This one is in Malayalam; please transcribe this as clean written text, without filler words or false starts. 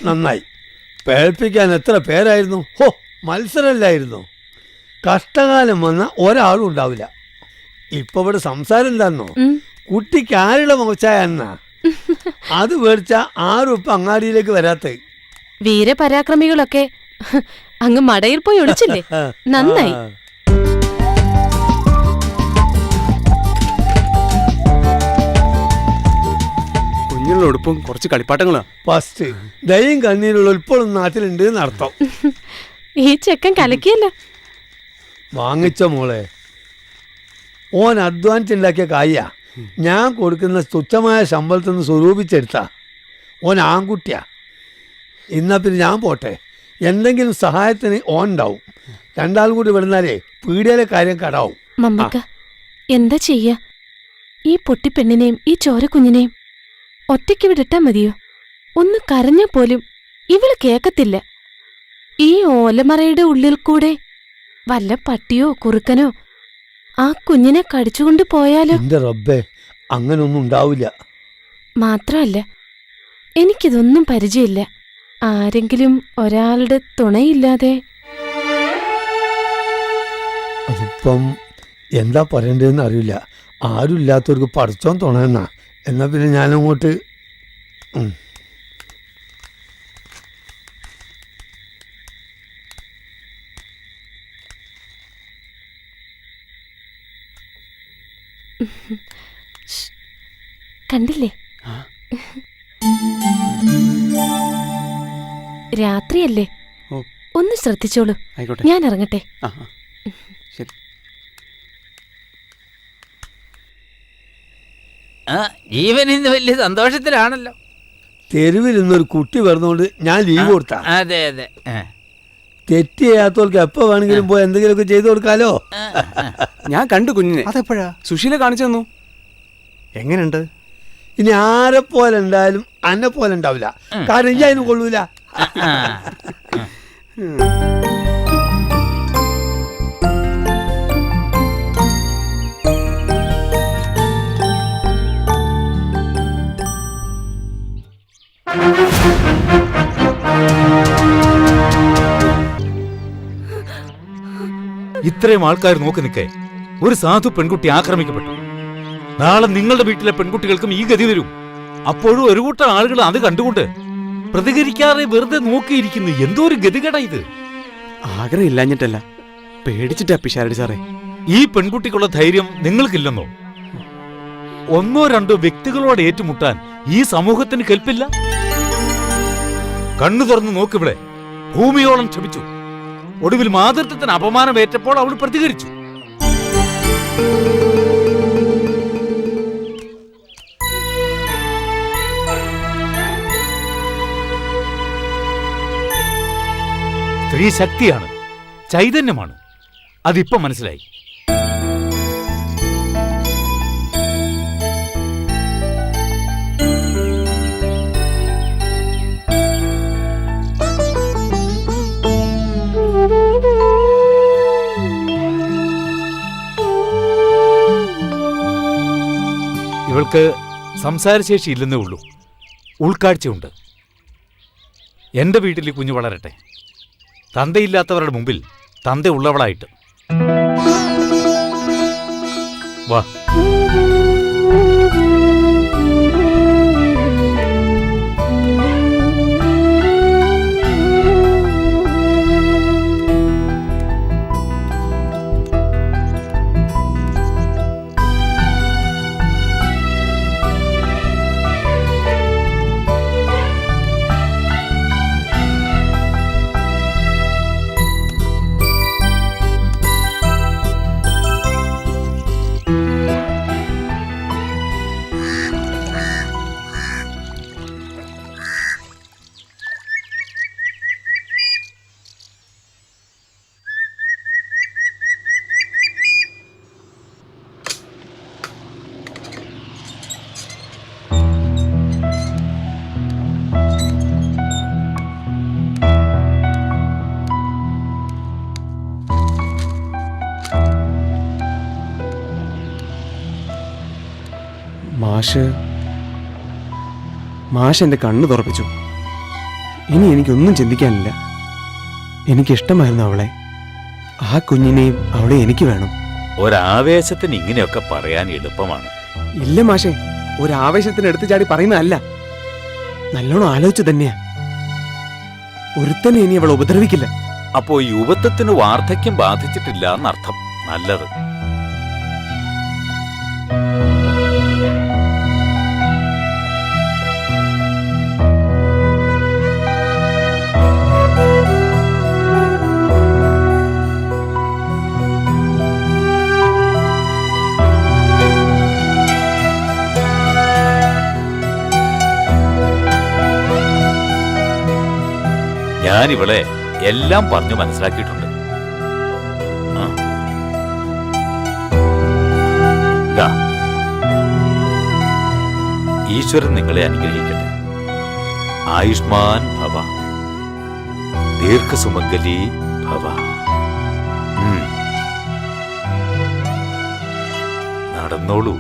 നന്നായി. പേഴ്പ്പിക്കാൻ എത്ര പേരായിരുന്നു. ഹോ, മത്സരമില്ലായിരുന്നു. കഷ്ടകാലം വന്ന ഒരാളും ഉണ്ടാവില്ല. ഇപ്പൊ ഇവിടെ സംസാരം എന്താന്നോ, കുട്ടിക്ക് ആരുടെ മോശായ എന്നാ അത് മേടിച്ച ആരും ഇപ്പൊ അങ്ങാടിയിലേക്ക് വരാത്ത. വീരപരാക്രമികളൊക്കെ അങ്ങ് മടയിൽ പോയി ഒളിച്ചില്ലേ? നന്നായി. കുഞ്ഞുള്ള ഉടുപ്പും കുറച്ച് കളിപ്പാട്ടങ്ങളാ. ഫസ്റ്റ് ദയും കണ്ണീരുള്ള ഇപ്പോഴും നാട്ടിലുണ്ട് എന്നർത്ഥം. ഈ ചെക്കൻ കലക്കിയല്ല. വാങ്ങിച്ച മോളെ, ഓൻ അധ്വാനിച്ചുണ്ടാക്കിയ കായ ഞാൻ കൊടുക്കുന്ന തുച്ഛമായ ശമ്പളത്തിൽ നിന്ന് സ്വരൂപിച്ചെടുത്ത. ഓൻ ആൺകുട്ടിയാ. എന്നാ പിന്നെ ഞാൻ പോട്ടെ, എന്തെങ്കിലും സഹായത്തിന് ഓൻ ഉണ്ടാവും. രണ്ടാളും കൂടി വിടുന്നാലേ പീടിയയിലെ കാര്യം കടാവും. മമ്മക്ക എന്താ ചെയ്യാ? ഈ പൊട്ടിപ്പെണ്ണിനെയും ഈ ചോരക്കുഞ്ഞിനെയും ഒറ്റയ്ക്ക് വിടട്ടാ മതിയോ? ഒന്ന് കരഞ്ഞാ പോലും ഇവള് കേക്കത്തില്ല. ഈ ഓലമറയുടെ ഉള്ളിൽ കൂടെ വല്ല പട്ടിയോ കുറുക്കനോ ആ കുഞ്ഞിനെ കടിച്ചുകൊണ്ട് പോയാലോ? എന്റെ റബ്ബേ, അങ്ങനൊന്നും ഉണ്ടാവില്ല. മാത്രമല്ല, എനിക്കിതൊന്നും പരിചയമില്ല. ആരെങ്കിലും ഒരാളുടെ തുണയില്ലാതെ. അതിപ്പം എന്താ പറയണ്ടതെന്ന് അറിയില്ല. ആരും ഇല്ലാത്തവർക്ക് പഠിച്ചോൻ തുണയെന്നാ. എന്നാ പിന്നെ ഞാനങ്ങോട്ട് കണ്ടില്ലേ? രാത്രിയല്ലേ, ഒന്ന് ശ്രദ്ധിച്ചോളൂ. ഞാൻ ഇറങ്ങട്ടെ. ജീവൻ ഇന്ന് വലിയ സന്തോഷത്തിലാണല്ലോ. തെരുവിൽ ഇന്നൊരു കുട്ടി വരുന്നോണ്ട് ഞാൻ ലീവ് കൊടുത്താ. അതെ അതെ, തെറ്റ് ചെയ്യാത്തവർക്ക് എപ്പോ വേണമെങ്കിലും പോയി എന്തെങ്കിലുമൊക്കെ ചെയ്തു കൊടുക്കാലോ. ഞാൻ കണ്ടു കുഞ്ഞിനെ. അതെപ്പോഴാ? സുശീല കാണിച്ചു തന്നു. എങ്ങനെയുണ്ട്? ഇനി ആരെ പോലെ ഉണ്ടായാലും അന്നെ പോലെ ഉണ്ടാവില്ല. കാരണം ഇനി അതിന് കൊള്ളൂല. ഇത്രയും ആൾക്കാർ നോക്കി നിൽക്കേ ഒരു സാധു പെൺകുട്ടി ആക്രമിക്കപ്പെട്ടു. നാളെ നിങ്ങളുടെ വീട്ടിലെ പെൺകുട്ടികൾക്കും ഈ ഗതി വരും. അപ്പോഴും ഒരു കൂട്ടം ആളുകൾ അത് കണ്ടുകൊണ്ട് പ്രതികരിക്കാതെ വെറുതെ നോക്കിയിരിക്കുന്നു. എന്തോ ഒരു ഗതികേടാ ഇത്. ആഗ്രഹം ഇല്ലാഞ്ഞിട്ടല്ല, പേടിച്ചിട്ടാ പിഷാരടി സാറേ. ഈ പെൺകുട്ടിക്കുള്ള ധൈര്യം നിങ്ങൾക്കില്ലെന്നോ? ഒന്നോ രണ്ടോ വ്യക്തികളോട് ഏറ്റുമുട്ടാൻ ഈ സമൂഹത്തിന് കെൽപ്പില്ല. കണ്ണു തുറന്ന് നോക്കിവിടെ ഭൂമിയോളം ക്ഷമിച്ചു. ഒടുവിൽ മാതൃത്വത്തിന് അപമാനമേറ്റപ്പോൾ അവൾ പ്രതികരിച്ചു. സ്ത്രീ ശക്തിയാണ്, ചൈതന്യമാണ്. അതിപ്പോ മനസ്സിലായി. ഇവൾക്ക് സംസാരശേഷി ഇല്ലെന്നേ ഉള്ളൂ, ഉൾക്കാഴ്ചയുണ്ട്. എന്റെ വീട്ടിൽ ഈ കുഞ്ഞു വളരട്ടെ, തന്തയില്ലാത്തവരുടെ മുമ്പിൽ തന്തയുള്ളവളായിട്ട്. വാ. മാഷ് എൻ്റെ കണ്ണ് തുറപ്പിച്ചു. ഇനി എനിക്കൊന്നും ചിന്തിക്കാനില്ല. എനിക്കിഷ്ടമായിരുന്നു അവളെ. ആ കുഞ്ഞിനെയും അവളെ എനിക്ക് വേണം. ഒരാവേശത്തിന് ഇങ്ങനെയൊക്കെ പറയാൻ എളുപ്പമാണ്. ഇല്ല മാഷെ, ഒരാവേശത്തിന് എടുത്തു ചാടി പറയുന്നതല്ല. നല്ലോണം ആലോചിച്ചു തന്നെയാ. ഒരുത്തനെ ഇനി അവൾ ഉപദ്രവിക്കില്ല. അപ്പോ യുവത്വത്തിന് വാർദ്ധക്യം ബാധിച്ചിട്ടില്ല എന്നർത്ഥം. നല്ലത്. ഞാനിവളെ എല്ലാം പറഞ്ഞു മനസ്സിലാക്കിയിട്ടുണ്ട്. ഈശ്വരൻ നിങ്ങളെ അനുഗ്രഹിക്കട്ടെ. ആയുഷ്മാൻ ഭവ, ദീർഘസുമംഗലി ഭവ. നടന്നോളൂ.